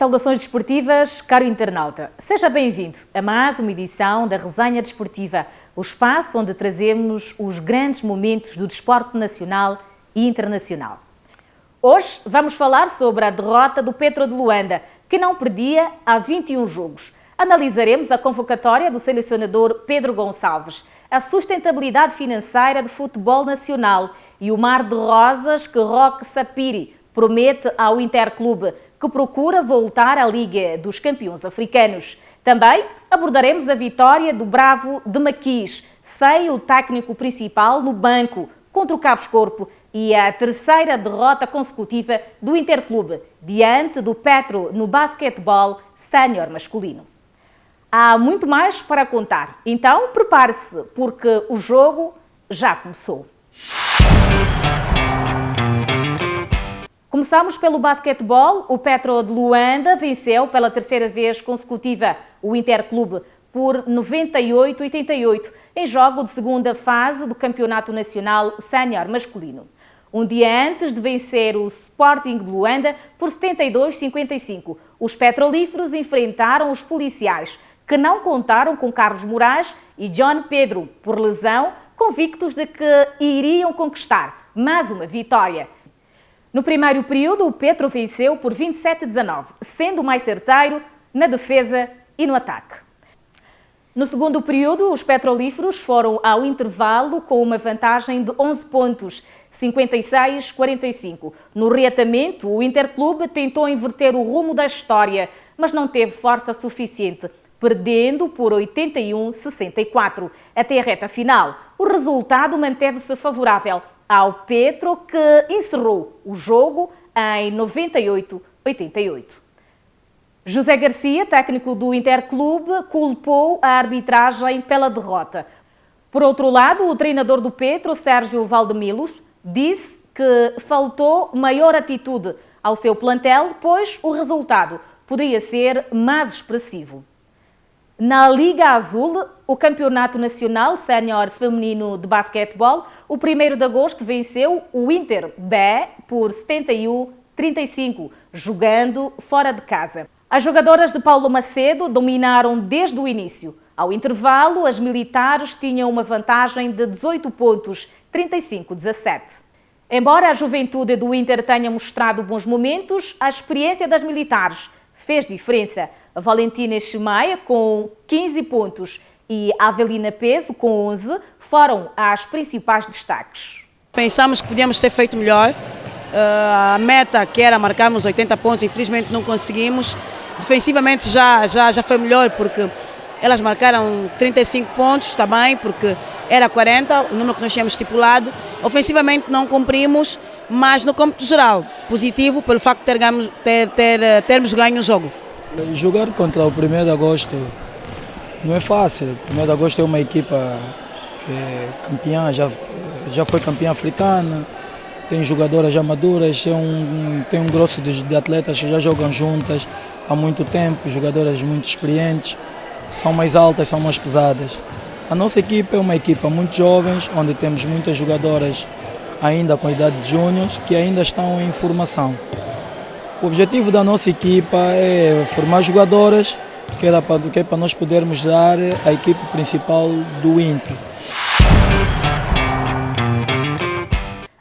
Saudações desportivas, caro internauta. Seja bem-vindo a mais uma edição da Resenha Desportiva, o espaço onde trazemos os grandes momentos do desporto nacional e internacional. Hoje vamos falar sobre a derrota do Petro de Luanda, que não perdia há 21 jogos. Analisaremos a convocatória do selecionador Pedro Gonçalves, a sustentabilidade financeira do futebol nacional e o mar de rosas que Roque Sapiri promete ao Interclube, que procura voltar à Liga dos Campeões Africanos. Também abordaremos a vitória do Bravo de Maquis, sem o técnico principal no banco, contra o Cabos Corpo, e a terceira derrota consecutiva do Interclube, diante do Petro no basquetebol sénior masculino. Há muito mais para contar, então prepare-se, porque o jogo já começou. Começamos pelo basquetebol. O Petro de Luanda venceu pela terceira vez consecutiva o Interclube por 98-88 em jogo de segunda fase do Campeonato Nacional Sénior Masculino. Um dia antes de vencer o Sporting de Luanda por 72-55, os petrolíferos enfrentaram os policiais, que não contaram com Carlos Moraes e John Pedro por lesão, convictos de que iriam conquistar mais uma vitória. No primeiro período, o Petro venceu por 27-19, sendo mais certeiro na defesa e no ataque. No segundo período, os petrolíferos foram ao intervalo com uma vantagem de 11 pontos, 56-45. No reatamento, o Interclube tentou inverter o rumo da história, mas não teve força suficiente, perdendo por 81-64. Até a reta final, o resultado manteve-se favorável ao Petro, que encerrou o jogo em 98-88. José Garcia, técnico do Interclube, culpou a arbitragem pela derrota. Por outro lado, o treinador do Petro, Sérgio Valdemilos, disse que faltou maior atitude ao seu plantel, pois o resultado poderia ser mais expressivo. Na Liga Azul, o Campeonato Nacional Sénior Feminino de Basquetebol, o 1º de agosto venceu o Inter B por 71-35, jogando fora de casa. As jogadoras de Paulo Macedo dominaram desde o início. Ao intervalo, as militares tinham uma vantagem de 18 pontos, 35-17. Embora a juventude do Inter tenha mostrado bons momentos, a experiência das militares fez diferença. A Valentina Chimaia, com 15 pontos, e a Avelina Peso, com 11, foram as principais destaques. Pensamos que podíamos ter feito melhor. A meta, que era marcarmos 80 pontos, infelizmente não conseguimos. Defensivamente já foi melhor, porque elas marcaram 35 pontos também, porque era 40, o número que nós tínhamos estipulado. Ofensivamente não cumprimos, mas no cômputo geral, positivo pelo facto de termos ganho o jogo. Jogar contra o 1º de agosto não é fácil. O 1º de agosto é uma equipa que é campeã, já foi campeã africana, tem jogadoras já maduras, tem um grosso de atletas que já jogam juntas há muito tempo, jogadoras muito experientes, são mais altas, são mais pesadas. A nossa equipa é uma equipa muito jovem, onde temos muitas jogadoras ainda com idade de júniores que ainda estão em formação. O objetivo da nossa equipa é formar jogadoras, que é para nós podermos dar a equipe principal do Inter.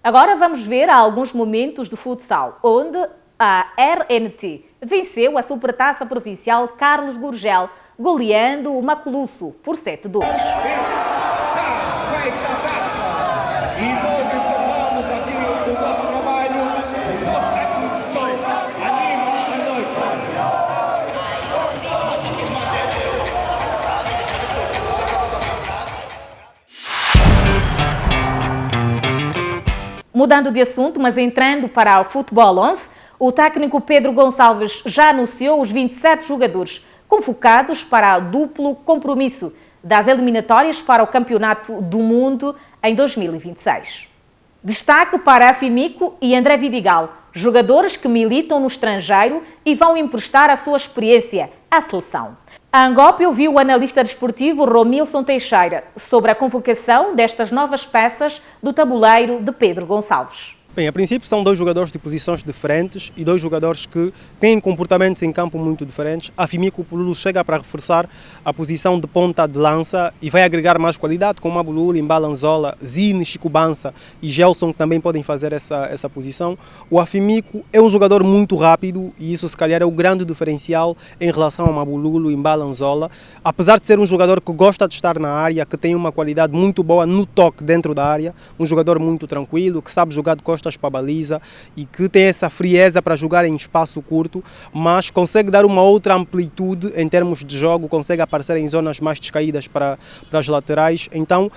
Agora vamos ver alguns momentos do futsal, onde a RNT venceu a Supertaça Provincial Carlos Gurgel, goleando o Maculusso por 7-2. Mudando de assunto, mas entrando para o futebol 11, o técnico Pedro Gonçalves já anunciou os 27 jogadores convocados para o duplo compromisso das eliminatórias para o Campeonato do Mundo em 2026. Destaque para Afimico e André Vidigal, jogadores que militam no estrangeiro e vão emprestar a sua experiência à seleção. A Angope ouviu o analista desportivo Romilson Teixeira sobre a convocação destas novas peças do tabuleiro de Pedro Gonçalves. Bem, a princípio são dois jogadores de posições diferentes e dois jogadores que têm comportamentos em campo muito diferentes. A Afimico Pululu chega para reforçar a posição de ponta de lança e vai agregar mais qualidade, como Mabululu, Imbalanzola, Zine, Chico Bansa e Gelson, que também podem fazer essa posição. O Afimico é um jogador muito rápido e isso se calhar é o grande diferencial em relação a Mabululu, Imbalanzola. Apesar de ser um jogador que gosta de estar na área, que tem uma qualidade muito boa no toque dentro da área, um jogador muito tranquilo, que sabe jogar de costas para a baliza e que tem essa frieza para jogar em espaço curto, mas consegue dar uma outra amplitude em termos de jogo, consegue aparecer em zonas mais descaídas para as laterais, então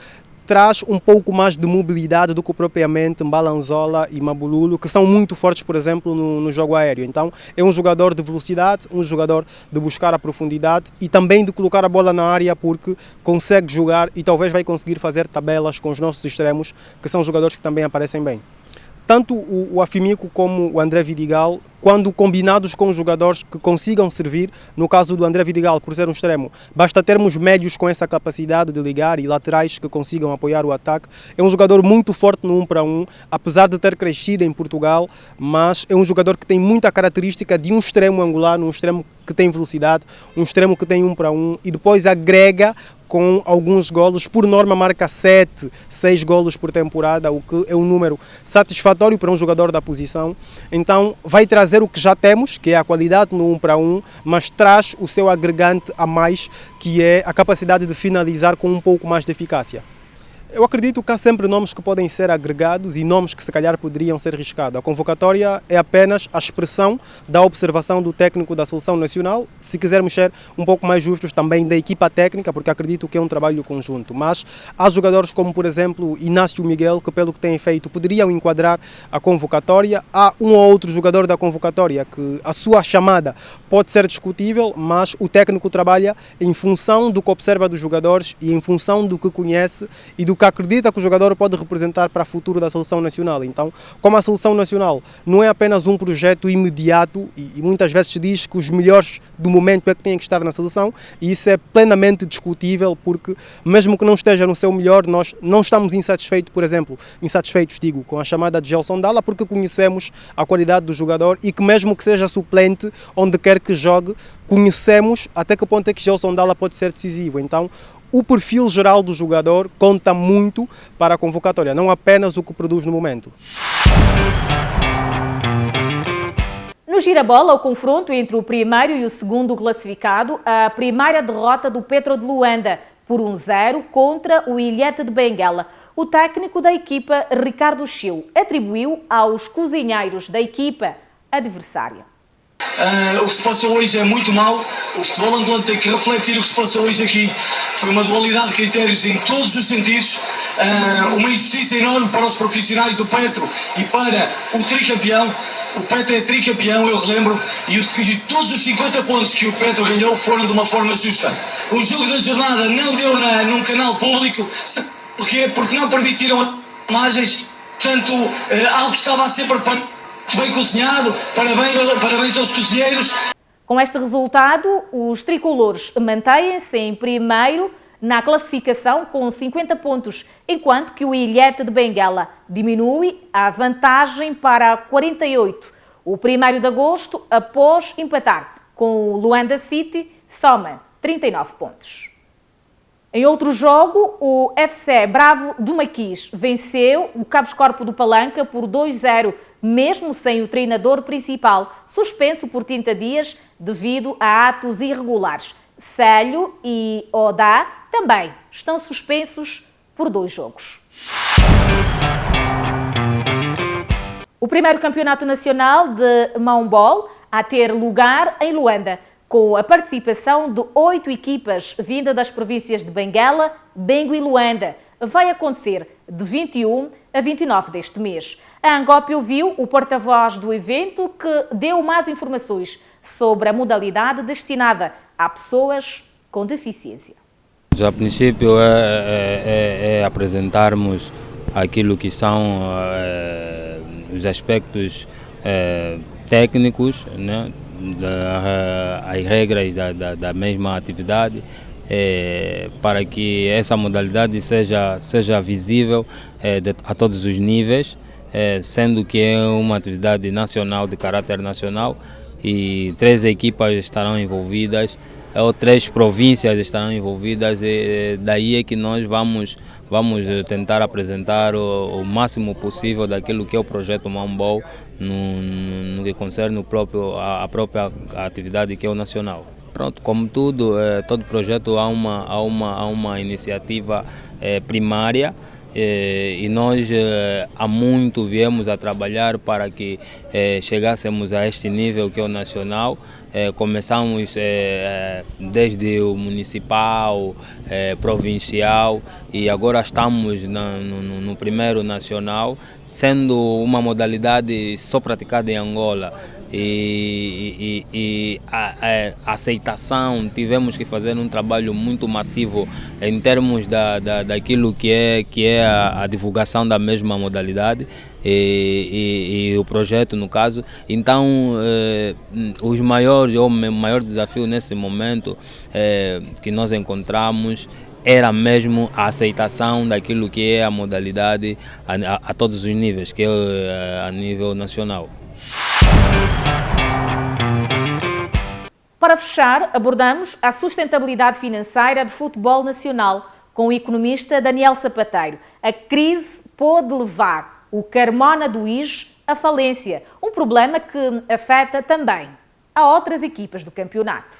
traz um pouco mais de mobilidade do que propriamente Mbalanzola e Mabululu, que são muito fortes, por exemplo, no jogo aéreo. Então é um jogador de velocidade, um jogador de buscar a profundidade e também de colocar a bola na área, porque consegue jogar e talvez vai conseguir fazer tabelas com os nossos extremos, que são jogadores que também aparecem bem. Tanto o Afimico como o André Vidigal, quando combinados com jogadores que consigam servir, no caso do André Vidigal, por ser um extremo, basta termos médios com essa capacidade de ligar e laterais que consigam apoiar o ataque. É um jogador muito forte no 1 para 1, apesar de ter crescido em Portugal, mas é um jogador que tem muita característica de um extremo angolano, um extremo que tem velocidade, um extremo que tem 1 para 1 e depois agrega com alguns golos, por norma marca 7, 6 golos por temporada, o que é um número satisfatório para um jogador da posição. Então vai trazer o que já temos, que é a qualidade no 1 para 1, mas traz o seu agregante a mais, que é a capacidade de finalizar com um pouco mais de eficácia. Eu acredito que há sempre nomes que podem ser agregados e nomes que se calhar poderiam ser riscados. A convocatória é apenas a expressão da observação do técnico da seleção nacional, se quisermos ser um pouco mais justos também da equipa técnica, porque acredito que é um trabalho conjunto. Mas há jogadores como, por exemplo, Inácio Miguel, que pelo que têm feito poderiam enquadrar a convocatória. Há um ou outro jogador da convocatória que a sua chamada pode ser discutível, mas o técnico trabalha em função do que observa dos jogadores e em função do que conhece e do que acredita que o jogador pode representar para o futuro da seleção nacional. Então, como a seleção nacional não é apenas um projeto imediato e muitas vezes se diz que os melhores do momento é que têm que estar na seleção, e isso é plenamente discutível, porque mesmo que não esteja no seu melhor, nós não estamos insatisfeitos, por exemplo, com a chamada de Gelson Dalla, porque conhecemos a qualidade do jogador e que mesmo que seja suplente, onde quer que jogue, conhecemos até que ponto é que Gelson Dalla pode ser decisivo. Então, o perfil geral do jogador conta muito para a convocatória, não apenas o que produz no momento. No Girabola, o confronto entre o primeiro e o segundo classificado, a primeira derrota do Petro de Luanda por 1-0 contra o Ilhéte de Benguela. O técnico da equipa, Ricardo Chiu, atribuiu aos cozinheiros da equipa adversária. O que se passou hoje é muito mau. O futebol angolano tem que refletir o que se passou hoje aqui. Foi uma dualidade de critérios em todos os sentidos, uma injustiça enorme para os profissionais do Petro e para o tricampeão. O Petro é tricampeão, eu relembro, e todos os 50 pontos que o Petro ganhou foram de uma forma justa. O jogo da jornada não deu num canal público. Porquê? Porque não permitiram imagens. Portanto, algo estava a ser preparado, bem cozinhado. Parabéns aos cozinheiros. Com este resultado, os tricolores mantêm-se em primeiro na classificação com 50 pontos, enquanto que o Ilhéte de Benguela diminui a vantagem para 48. O 1º de agosto, após empatar com o Luanda City, soma 39 pontos. Em outro jogo, o FC Bravo do Maquis venceu o Cabos Corpo do Palanca por 2-0, mesmo sem o treinador principal, suspenso por 30 dias devido a atos irregulares. Célio e Odá também estão suspensos por 2 jogos. O primeiro campeonato nacional de mão-bol a ter lugar em Luanda, com a participação de 8 equipas vindas das províncias de Benguela, Bengo e Luanda, vai acontecer de 21 a 29 deste mês. A Angop ouviu o porta-voz do evento, que deu mais informações sobre a modalidade destinada a pessoas com deficiência. A princípio é apresentarmos aquilo que são os aspectos técnicos, né, as regras da mesma atividade, para que essa modalidade seja visível a todos os níveis, sendo que é uma atividade nacional, de caráter nacional, e 3 equipas estarão envolvidas, ou 3 províncias estarão envolvidas, e daí é que nós vamos tentar apresentar o máximo possível daquilo que é o projeto Mambou no que concerne a própria atividade que é o nacional. Pronto, como tudo, todo projeto há uma iniciativa primária, e nós há muito viemos a trabalhar para que chegássemos a este nível que é o nacional. Começamos desde o municipal, provincial, e agora estamos no primeiro nacional, sendo uma modalidade só praticada em Angola. E a aceitação, tivemos que fazer um trabalho muito massivo em termos daquilo que é a divulgação da mesma modalidade e o projeto, no caso. Então, o maior desafio nesse momento que nós encontramos era mesmo a aceitação daquilo que é a modalidade a todos os níveis, que é a nível nacional. Para fechar, abordamos a sustentabilidade financeira do futebol nacional com o economista Daniel Sapateiro. A crise pode levar o Carmona do IJ à falência, um problema que afeta também a outras equipas do campeonato.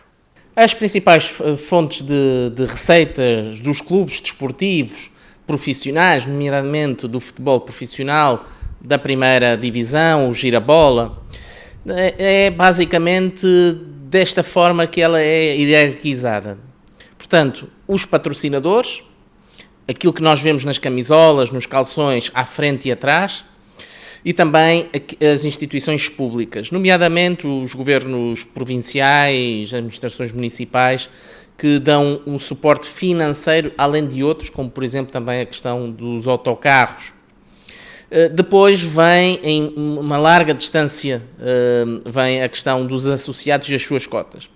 As principais fontes de receitas dos clubes desportivos profissionais, nomeadamente do futebol profissional da primeira divisão, o Girabola, é basicamente desta forma que ela é hierarquizada. Portanto, os patrocinadores, aquilo que nós vemos nas camisolas, nos calções, à frente e atrás, e também as instituições públicas, nomeadamente os governos provinciais, as administrações municipais, que dão um suporte financeiro, além de outros, como por exemplo também a questão dos autocarros. Depois vem, em uma larga distância, vem a questão dos associados e as suas cotas.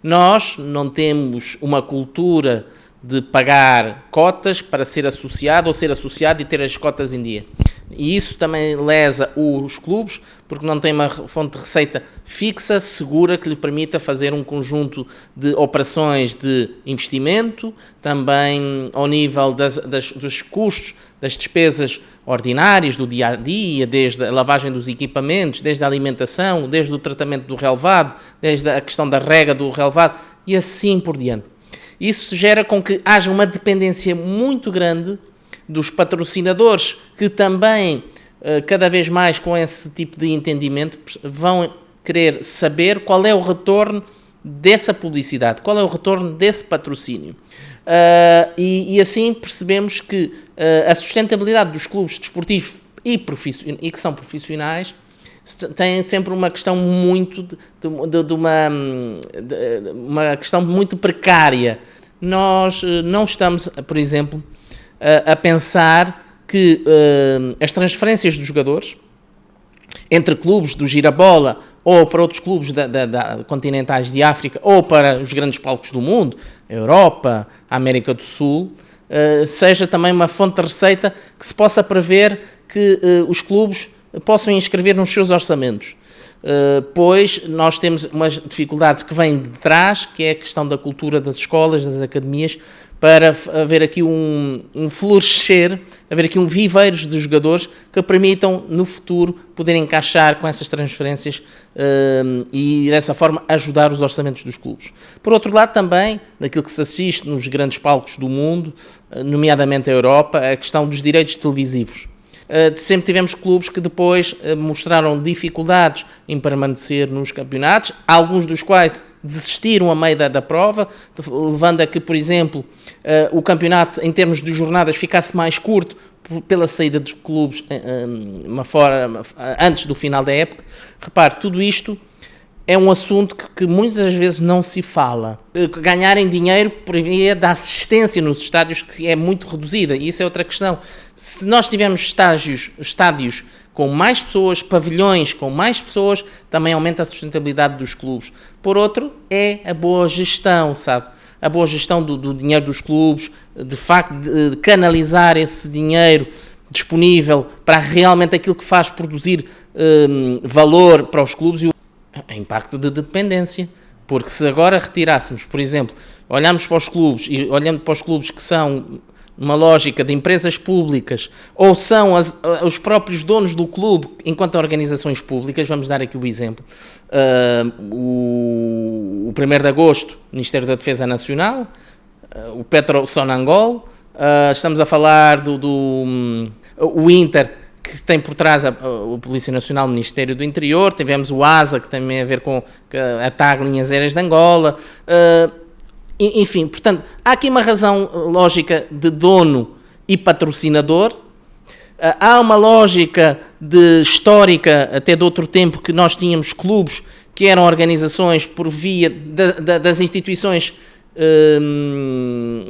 Nós não temos uma cultura de pagar cotas para ser associado ou ser associado e ter as cotas em dia. E isso também lesa os clubes, porque não tem uma fonte de receita fixa, segura, que lhe permita fazer um conjunto de operações de investimento, também ao nível dos custos, das despesas ordinárias do dia-a-dia, desde a lavagem dos equipamentos, desde a alimentação, desde o tratamento do relevado, desde a questão da rega do relevado e assim por diante. Isso gera com que haja uma dependência muito grande dos patrocinadores, que também, cada vez mais com esse tipo de entendimento, vão querer saber qual é o retorno dessa publicidade, qual é o retorno desse patrocínio. E assim percebemos que a sustentabilidade dos clubes desportivos e que são profissionais tem sempre uma questão muito uma questão muito precária. Nós não estamos, por exemplo, a pensar que as transferências dos jogadores entre clubes do Girabola ou para outros clubes continentais de África ou para os grandes palcos do mundo, a Europa, a América do Sul, seja também uma fonte de receita que se possa prever que os clubes possam inscrever nos seus orçamentos. Pois nós temos uma dificuldade que vem de trás, que é a questão da cultura das escolas, das academias, para haver aqui um florescer, haver aqui um viveiro de jogadores que permitam no futuro poder encaixar com essas transferências e dessa forma ajudar os orçamentos dos clubes. Por outro lado também, naquilo que se assiste nos grandes palcos do mundo, nomeadamente a Europa, a questão dos direitos televisivos. Sempre tivemos clubes que depois mostraram dificuldades em permanecer nos campeonatos, alguns dos quais desistiram a meio da prova, levando a que, por exemplo, o campeonato em termos de jornadas ficasse mais curto pela saída dos clubes antes do final da época. Repare, tudo isto é um assunto que muitas vezes não se fala. Ganharem dinheiro por via da assistência nos estádios, que é muito reduzida, e isso é outra questão. Se nós tivermos estádios com mais pessoas, pavilhões com mais pessoas, também aumenta a sustentabilidade dos clubes. Por outro, é a boa gestão, sabe? A boa gestão do dinheiro dos clubes, de facto, de canalizar esse dinheiro disponível para realmente aquilo que faz produzir valor para os clubes e o impacto de dependência. Porque se agora retirássemos, por exemplo, olhamos para os clubes e olhando para os clubes que são uma lógica de empresas públicas ou são os próprios donos do clube enquanto organizações públicas, vamos dar aqui o exemplo, o 1º de Agosto, Ministério da Defesa Nacional, o Petro Sonangol, estamos a falar o Inter, que tem por trás a Polícia Nacional, o Ministério do Interior, tivemos o ASA, que tem a ver com a TAG, Linhas Aéreas de Angola, enfim, portanto, há aqui uma razão lógica de dono e patrocinador, há uma lógica histórica, até de outro tempo, que nós tínhamos clubes que eram organizações por via das instituições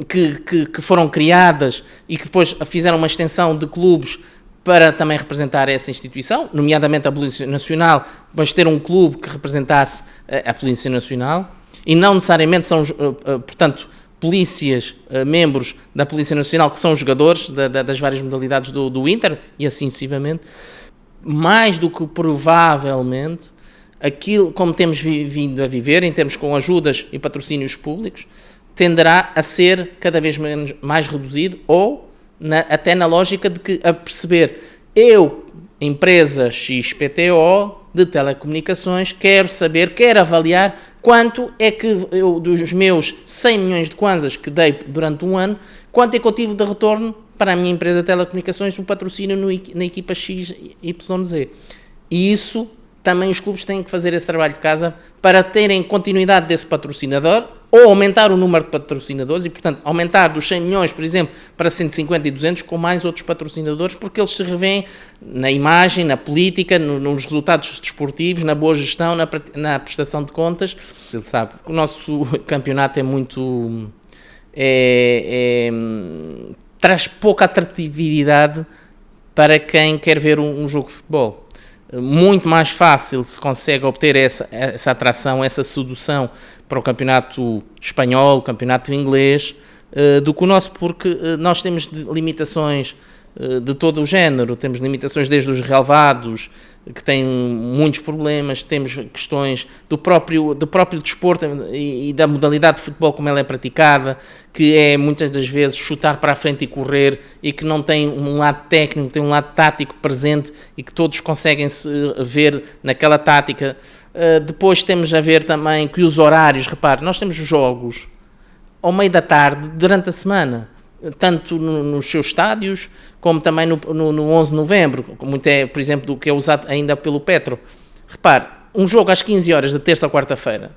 que foram criadas e que depois fizeram uma extensão de clubes para também representar essa instituição, nomeadamente a Polícia Nacional, mas ter um clube que representasse a Polícia Nacional, e não necessariamente são, portanto, polícias, membros da Polícia Nacional que são jogadores das várias modalidades do Inter, e assim sucessivamente. Mais do que provavelmente, aquilo como temos vindo a viver, em termos com ajudas e patrocínios públicos, tenderá a ser cada vez mais reduzido ou até na lógica de que a perceber, eu, empresa XPTO de telecomunicações, quero avaliar quanto é que eu, dos meus 100 milhões de kwanzas que dei durante um ano, quanto é que eu tive de retorno para a minha empresa de telecomunicações, o patrocínio na equipa XYZ. E isso também os clubes têm que fazer esse trabalho de casa para terem continuidade desse patrocinador ou aumentar o número de patrocinadores e, portanto, aumentar dos 100 milhões, por exemplo, para 150 e 200 com mais outros patrocinadores, porque eles se revêem na imagem, na política, nos resultados desportivos, na boa gestão, na prestação de contas. Ele sabe, o nosso campeonato é muito... traz pouca atratividade para quem quer ver um jogo de futebol. Muito mais fácil se consegue obter essa atração, essa sedução para o campeonato espanhol, o campeonato inglês, do que o nosso, porque nós temos limitações de todo o género, temos limitações desde os relevados, que têm muitos problemas, temos questões do próprio desporto e da modalidade de futebol como ela é praticada, que é muitas das vezes chutar para a frente e correr e que não tem um lado técnico, tem um lado tático presente e que todos conseguem se ver naquela tática. Depois temos a ver também que os horários, repare, nós temos jogos ao meio da tarde durante a semana, tanto nos seus estádios, como também no 11 de novembro, muito é, por exemplo, do que é usado ainda pelo Petro. Repare, um jogo às 15 horas de terça ou quarta-feira,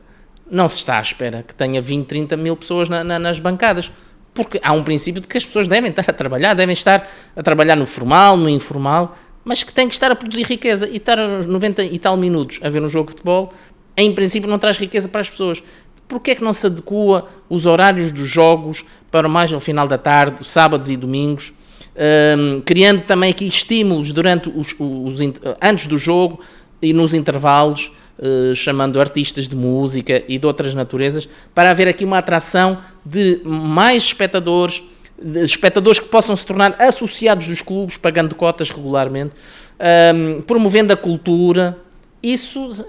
não se está à espera que tenha 20, 30 mil pessoas nas bancadas, porque há um princípio de que as pessoas devem estar a trabalhar, devem estar a trabalhar no formal, no informal, mas que têm que estar a produzir riqueza, e estar aos 90 e tal minutos a ver um jogo de futebol, em princípio não traz riqueza para as pessoas. Porquê é que não se adequa os horários dos jogos para mais ao final da tarde, sábados e domingos, criando também aqui estímulos durante antes do jogo e nos intervalos, chamando artistas de música e de outras naturezas, para haver aqui uma atração de mais espectadores que possam se tornar associados dos clubes, pagando cotas regularmente, promovendo a cultura. Isso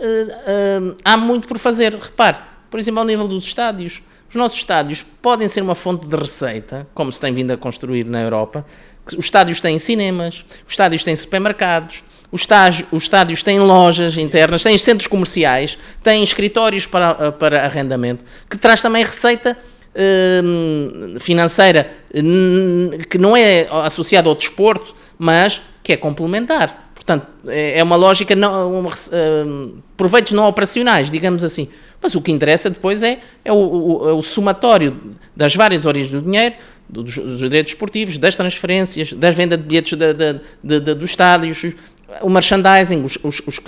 há muito por fazer. Repare, por exemplo, ao nível dos estádios. Os nossos estádios podem ser uma fonte de receita, como se tem vindo a construir na Europa. Os estádios têm cinemas, os estádios têm supermercados, os estádios têm lojas internas, têm centros comerciais, têm escritórios para arrendamento, que traz também receita financeira que não é associada ao desporto, mas que é complementar. Portanto, é uma lógica, proveitos não operacionais, digamos assim. Mas o que interessa depois é o somatório das várias origens do dinheiro, dos direitos esportivos, das transferências, das vendas de bilhetes dos estádios, o merchandising,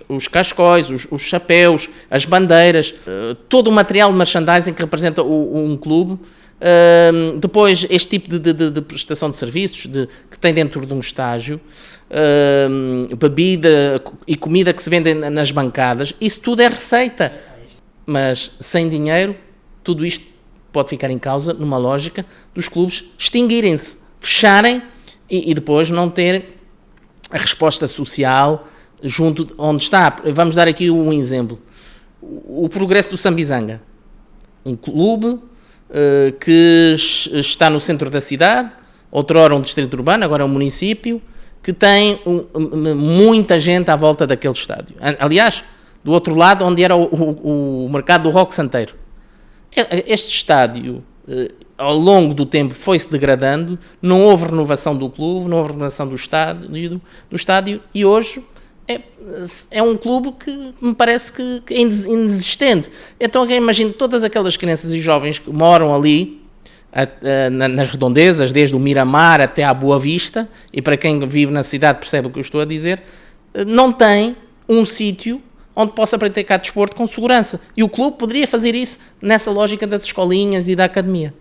os cascóis, os chapéus, as bandeiras, todo o material de merchandising que representa um clube. Depois, este tipo de prestação de serviços que tem dentro de um estágio, bebida e comida que se vendem nas bancadas, isso tudo é receita. Mas sem dinheiro, tudo isto pode ficar em causa numa lógica dos clubes extinguirem-se, fecharem e depois não ter a resposta social junto de onde está. Vamos dar aqui um exemplo. O Progresso do Sambizanga, um clube que está no centro da cidade, outrora um distrito urbano, agora um município, que tem muita gente à volta daquele estádio. Aliás, do outro lado, onde era o mercado do Roque Santeiro. Este estádio, ao longo do tempo, foi-se degradando, não houve renovação do clube, não houve renovação do estádio e hoje é um clube que me parece que é inexistente. Então, eu imagino todas aquelas crianças e jovens que moram ali, nas redondezas, desde o Miramar até à Boa Vista, e para quem vive na cidade percebe o que eu estou a dizer, não tem um sítio onde possa praticar desporto com segurança. E o clube poderia fazer isso nessa lógica das escolinhas e da academia.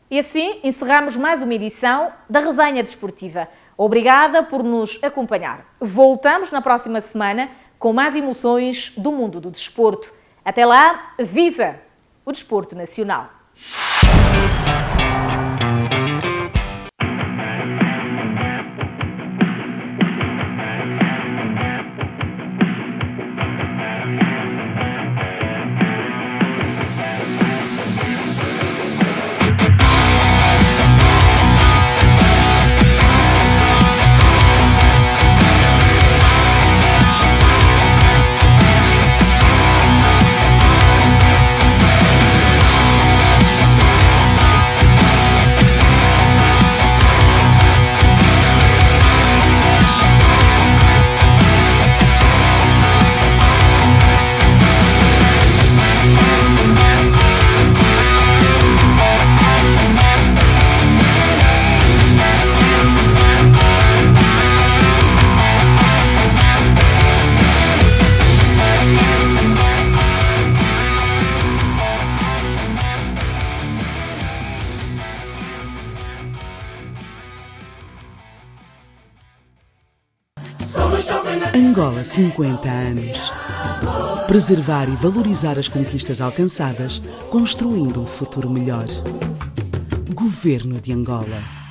E assim encerramos mais uma edição da Resenha Desportiva. Obrigada por nos acompanhar. Voltamos na próxima semana com mais emoções do mundo do desporto. Até lá, viva o desporto nacional! Angola 50 anos. Preservar e valorizar as conquistas alcançadas, construindo um futuro melhor. Governo de Angola.